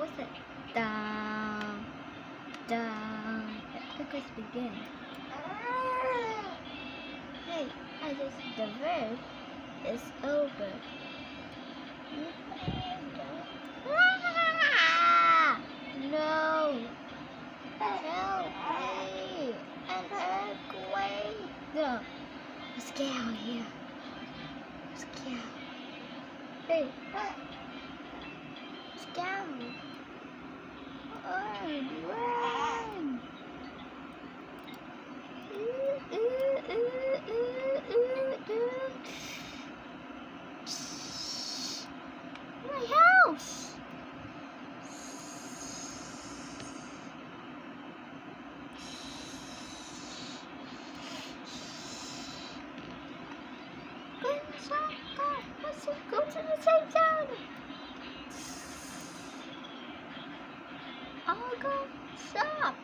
What's it? Down, down. The quiz begin. Hey, I just the verb is over. No! Help me! An earthquake! No! Let's get out here. Let's get out. Hey! Let's get out. Run! My house! Go to the same town. I'll go. Stop.